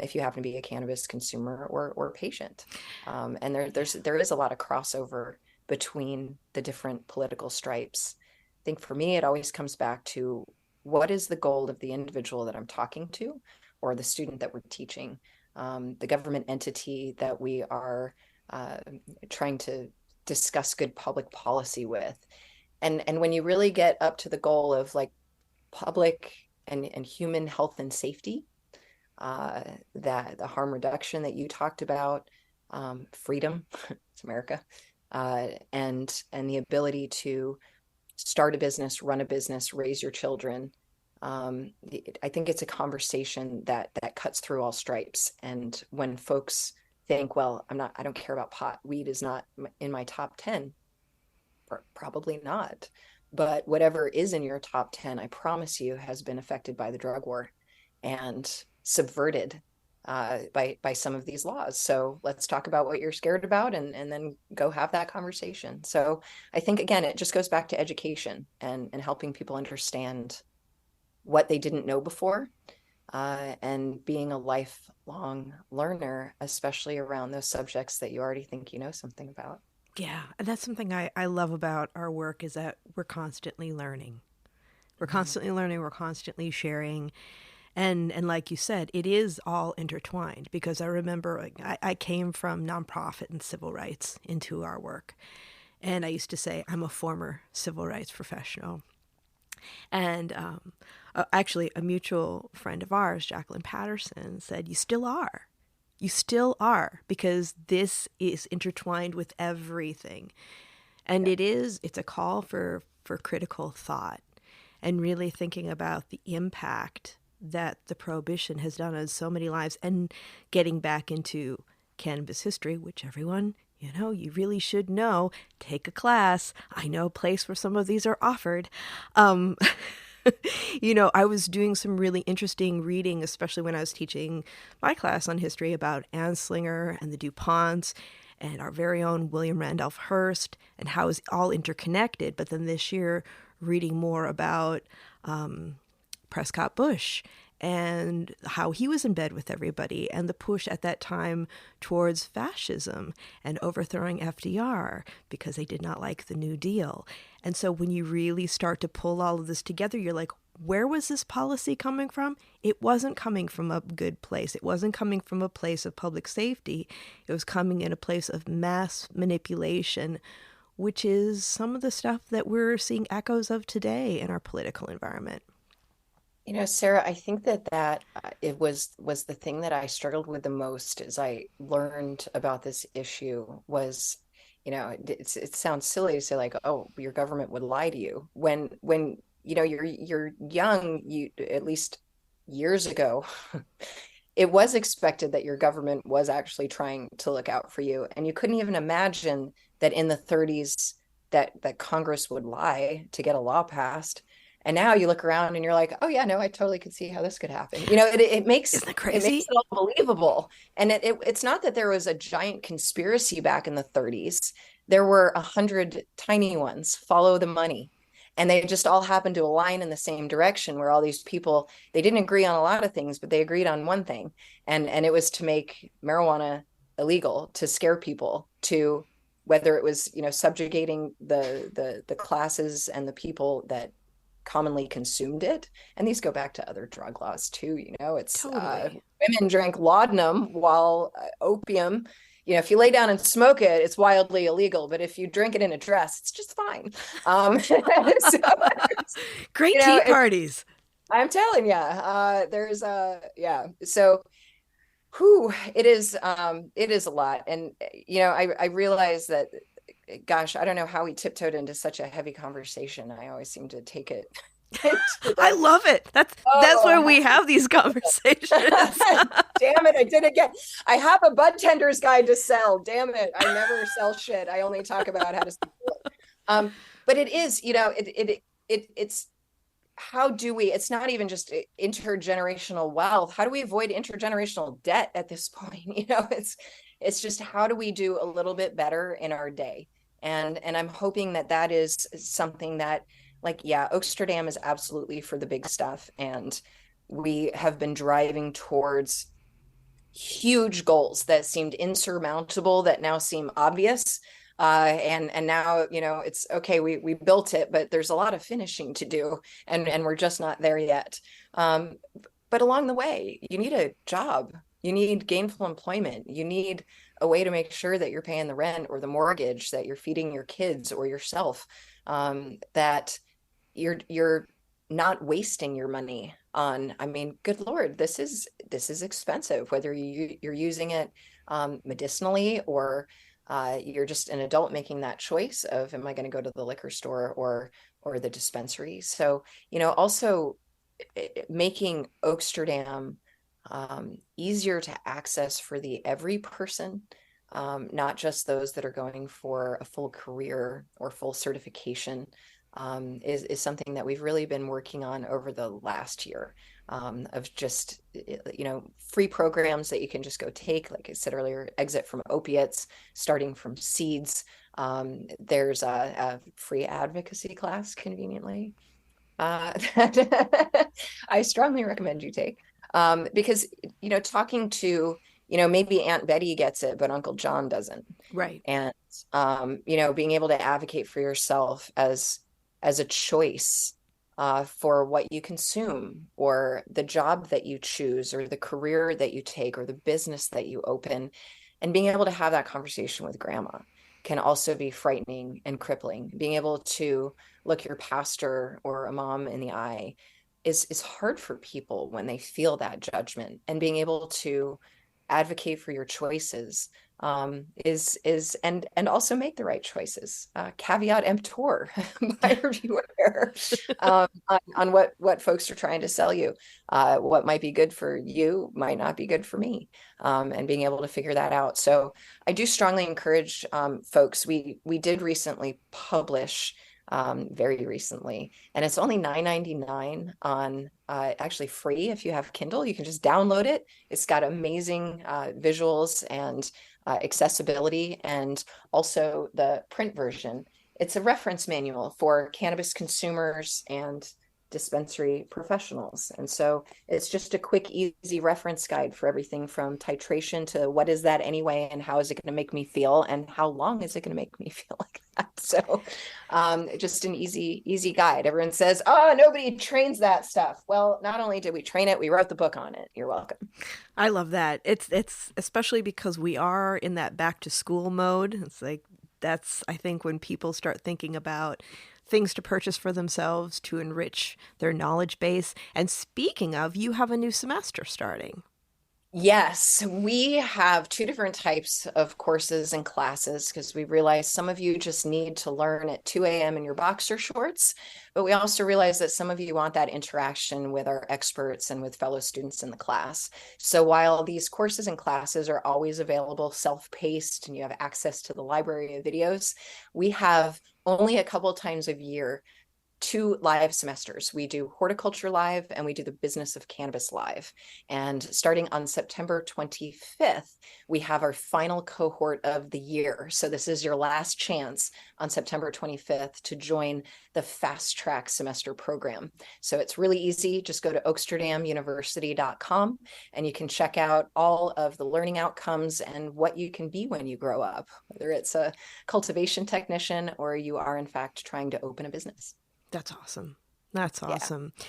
if you happen to be a cannabis consumer or patient. And there is a lot of crossover between the different political stripes. I think for me, it always comes back to, what is the goal of the individual that I'm talking to, or the student that we're teaching, the government entity that we are trying to discuss good public policy with. And when you really get up to the goal of like public and human health and safety, that the harm reduction that you talked about, freedom, it's America, and the ability to start a business, run a business, raise your children. I think it's a conversation that cuts through all stripes. And when folks think, well, I don't care about pot, weed is not in my top 10, probably not. But whatever is in your top 10, I promise you, has been affected by the drug war and subverted by some of these laws. So let's talk about what you're scared about, and then go have that conversation. So I think, again, it just goes back to education and helping people understand what they didn't know before, and being a lifelong learner, especially around those subjects that you already think you know something about. Yeah. And that's something I love about our work, is that we're constantly learning. We're constantly learning. We're constantly sharing. And like you said, it is all intertwined, because I remember I came from nonprofit and civil rights into our work. And I used to say, I'm a former civil rights professional. And actually, a mutual friend of ours, Jacqueline Patterson, said, you still are. You still are, because this is intertwined with everything. And it's a call for critical thought, and really thinking about the impact that the prohibition has done on so many lives, and getting back into cannabis history, which everyone, you really should know. Take a class. I know a place where some of these are offered. I was doing some really interesting reading, especially when I was teaching my class on history about Anslinger and the DuPonts and our very own William Randolph Hearst and how it's all interconnected. But then this year, reading more about Prescott Bush and how he was in bed with everybody and the push at that time towards fascism and overthrowing FDR because they did not like the New Deal. And so when you really start to pull all of this together, you're like, where was this policy coming from? It wasn't coming from a good place. It wasn't coming from a place of public safety. It was coming in a place of mass manipulation, which is some of the stuff that we're seeing echoes of today in our political environment. Sarah, I think that it was the thing that I struggled with the most as I learned about this issue was, it sounds silly to say like, oh, your government would lie to you when you're young, you at least years ago, it was expected that your government was actually trying to look out for you, and you couldn't even imagine that in the 30s that Congress would lie to get a law passed. And now you look around and you're like, oh yeah, no, I totally could see how this could happen. It makes Isn't that crazy? It makes it all believable. And it's not that there was a giant conspiracy back in the 30s. There were 100 tiny ones, follow the money. And they just all happened to align in the same direction where all these people, they didn't agree on a lot of things, but they agreed on one thing. And it was to make marijuana illegal, to scare people, to whether it was, subjugating the classes and the people that commonly consumed it. And these go back to other drug laws too. It's Totally. Women drank laudanum while opium, if you lay down and smoke it, it's wildly illegal. But if you drink it in a dress, it's just fine. Great tea parties. I'm telling you, there's yeah. So it is a lot. And I realize that, gosh, I don't know how we tiptoed into such a heavy conversation. I always seem to take it. I love it. That's where we have these conversations. Damn it, I did it again. I have a bud tender's guide to sell. Damn it, I never sell shit. I only talk about how to sell. But it is, it's how do we, it's not even just intergenerational wealth. How do we avoid intergenerational debt at this point? It's just how do we do a little bit better in our day? And I'm hoping that is something that, like, yeah, Oaksterdam is absolutely for the big stuff. And we have been driving towards huge goals that seemed insurmountable, that now seem obvious. And now, it's okay, we built it, but there's a lot of finishing to do, and we're just not there yet. But along the way, you need a job, you need gainful employment, you need a way to make sure that you're paying the rent or the mortgage, that you're feeding your kids or yourself, that you're not wasting your money on, good Lord, this is expensive, whether you're using it medicinally or you're just an adult making that choice of, am I going to go to the liquor store or the dispensary? So, also making Oaksterdam easier to access for the every person, not just those that are going for a full career or full certification, is something that we've really been working on over the last year, of just, free programs that you can just go take, like I said earlier, exit from opiates, starting from seeds. There's a free advocacy class, conveniently, that I strongly recommend you take, because, talking to, maybe Aunt Betty gets it, but Uncle John doesn't. Right. And, being able to advocate for yourself as a choice for what you consume, or the job that you choose, or the career that you take, or the business that you open, and being able to have that conversation with grandma can also be frightening and crippling. Being able to look your pastor or a mom in the eye is hard for people when they feel that judgment, and being able to advocate for your choices is and also make the right choices. Caveat emptor, buyer beware, on what folks are trying to sell you. What might be good for you might not be good for me, and being able to figure that out. So I do strongly encourage folks. We did recently publish very recently, and it's only $9.99 on actually free if you have Kindle. You can just download it. It's got amazing visuals and accessibility, and also the print version. It's a reference manual for cannabis consumers and dispensary professionals. And so it's just a quick, easy reference guide for everything from titration to what is that anyway, and how is it going to make me feel, and how long is it going to make me feel like that. So just an easy guide. Everyone says, oh, nobody trains that stuff. Well, not only did we train it, we wrote the book on it. You're welcome. I love that. It's especially because we are in that back to school mode. It's like, that's, I think, when people start thinking about things to purchase for themselves to enrich their knowledge base. And speaking of, you have a new semester starting. Yes, we have two different types of courses and classes because we realize some of you just need to learn at 2 a.m. in your boxer shorts, but we also realize that some of you want that interaction with our experts and with fellow students in the class. So while these courses and classes are always available self-paced and you have access to the library of videos, we have only a couple times a year 2 live semesters. We do horticulture live and we do the business of cannabis live. And starting on September 25th, we have our final cohort of the year. So this is your last chance on September 25th to join the fast track semester program. So it's really easy. Just go to oaksterdamuniversity.com and you can check out all of the learning outcomes and what you can be when you grow up, whether it's a cultivation technician or you are in fact trying to open a business. That's awesome. That's awesome. Yeah.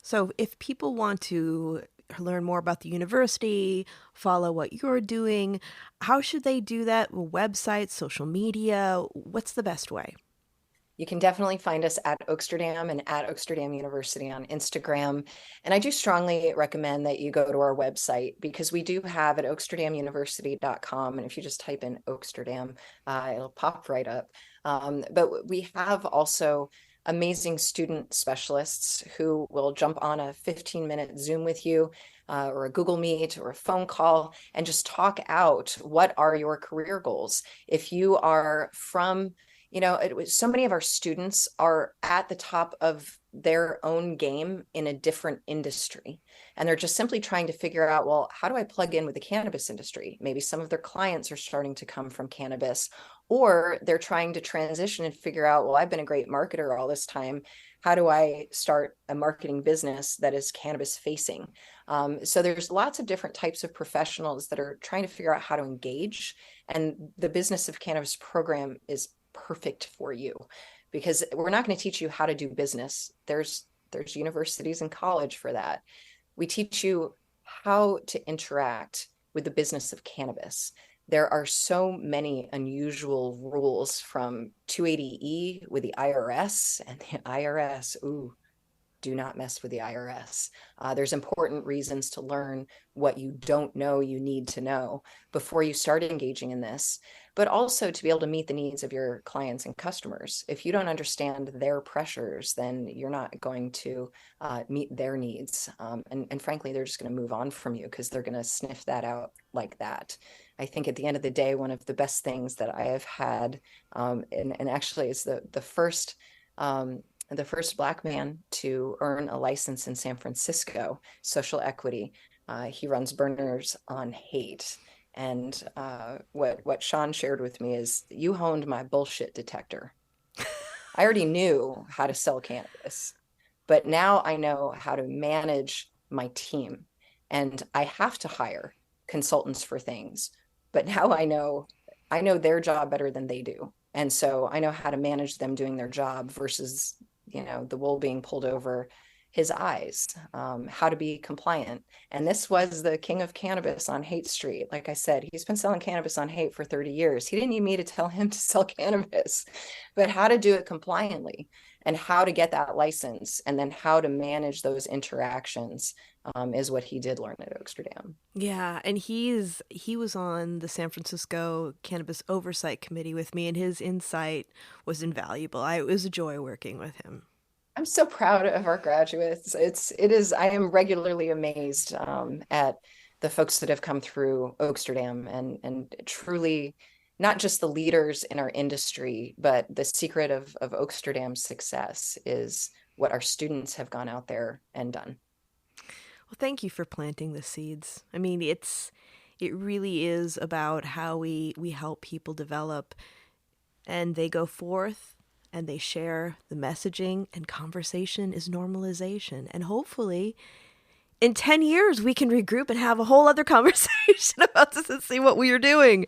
So if people want to learn more about the university, follow what you're doing, how should they do that? Website, social media? What's the best way? You can definitely find us at Oaksterdam and at Oaksterdam University on Instagram. And I do strongly recommend that you go to our website because we do have at oaksterdamuniversity.com. And if you just type in Oaksterdam, it'll pop right up. But we have also amazing student specialists who will jump on a 15-minute Zoom with you or a Google Meet or a phone call and just talk out what are your career goals. If you are from, so many of our students are at the top of their own game in a different industry. And they're just simply trying to figure out, well, how do I plug in with the cannabis industry? Maybe some of their clients are starting to come from cannabis, or they're trying to transition and figure out, well, I've been a great marketer all this time. How do I start a marketing business that is cannabis facing? So there's lots of different types of professionals that are trying to figure out how to engage. And the business of cannabis program is perfect for you because we're not going to teach you how to do business. There's universities and college for that. We teach you how to interact with the business of cannabis. There are so many unusual rules from 280E with the IRS, and the IRS, do not mess with the IRS. There's important reasons to learn what you don't know you need to know before you start engaging in this, but also to be able to meet the needs of your clients and customers. If you don't understand their pressures, then you're not going to meet their needs. And frankly, they're just going to move on from you because they're going to sniff that out like that. I think at the end of the day, one of the best things that I have had, and actually it's the first Black man to earn a license in San Francisco, social equity. He runs Burners on Hate. And what Sean shared with me is, you honed my bullshit detector. I already knew how to sell cannabis, but now I know how to manage my team. And I have to hire consultants for things, but now I know their job better than they do. And so I know how to manage them doing their job versus the wool being pulled over his eyes, how to be compliant. And this was the king of cannabis on Hate Street. Like I said, he's been selling cannabis on Hate for 30 years. He didn't need me to tell him to sell cannabis, but how to do it compliantly and how to get that license and then how to manage those interactions is what he did learn at Oaksterdam. Yeah, and he was on the San Francisco Cannabis Oversight Committee with me, and his insight was invaluable. It was a joy working with him. I'm so proud of our graduates. I am regularly amazed at the folks that have come through Oaksterdam and truly not just the leaders in our industry, but the secret of Oaksterdam's success is what our students have gone out there and done. Well, thank you for planting the seeds. I mean, it really is about how we help people develop, and they go forth and they share the messaging, and conversation is normalization. And hopefully in 10 years we can regroup and have a whole other conversation about this and see what we are doing.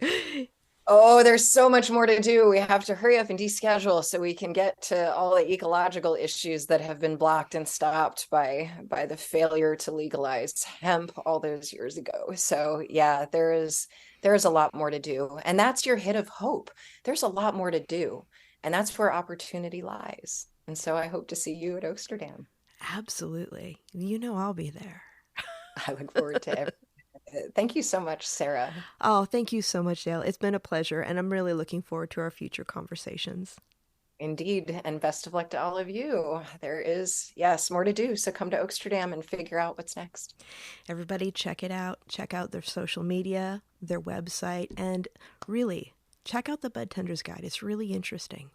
Oh, there's so much more to do. We have to hurry up and deschedule so we can get to all the ecological issues that have been blocked and stopped by the failure to legalize hemp all those years ago. So yeah, there is a lot more to do. And that's your hit of hope. There's a lot more to do. And that's where opportunity lies. And so I hope to see you at Oaksterdam. Absolutely. You know I'll be there. I look forward to everything. Thank you so much, Sara. Oh, thank you so much, Dale. It's been a pleasure, and I'm really looking forward to our future conversations. Indeed, and best of luck to all of you. There is, yes, more to do, so come to Oaksterdam and figure out what's next. Everybody check it out. Check out their social media, their website, and really, check out the Bud Tenders Guide. It's really interesting.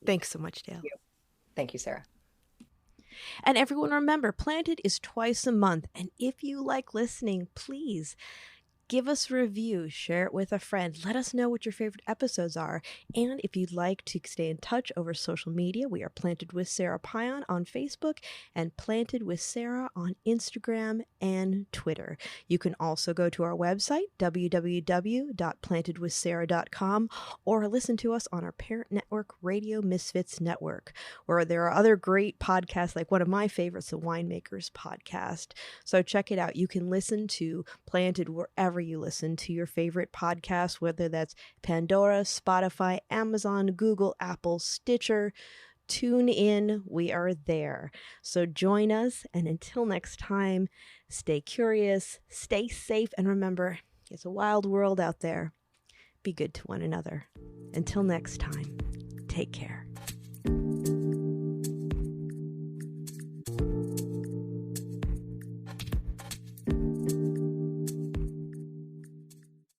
Thanks so much, Dale. Thank you, Sara. And everyone, remember, Planted is twice a month. And if you like listening, please give us a review, share it with a friend. Let us know what your favorite episodes are. And if you'd like to stay in touch over social media, we are Planted with Sara Pion on Facebook and Planted with Sara on Instagram and Twitter. You can also go to our website, www.plantedwithsara.com, or listen to us on our parent network, Radio Misfits Network, where there are other great podcasts, like one of my favorites, the Winemakers Podcast. So check it out. You can listen to Planted wherever you listen to your favorite podcast, whether that's Pandora, Spotify, Amazon, Google, Apple, Stitcher. Tune in. We are there. So join us. And until next time, stay curious, stay safe, and remember, it's a wild world out there. Be good to one another. Until next time, take care.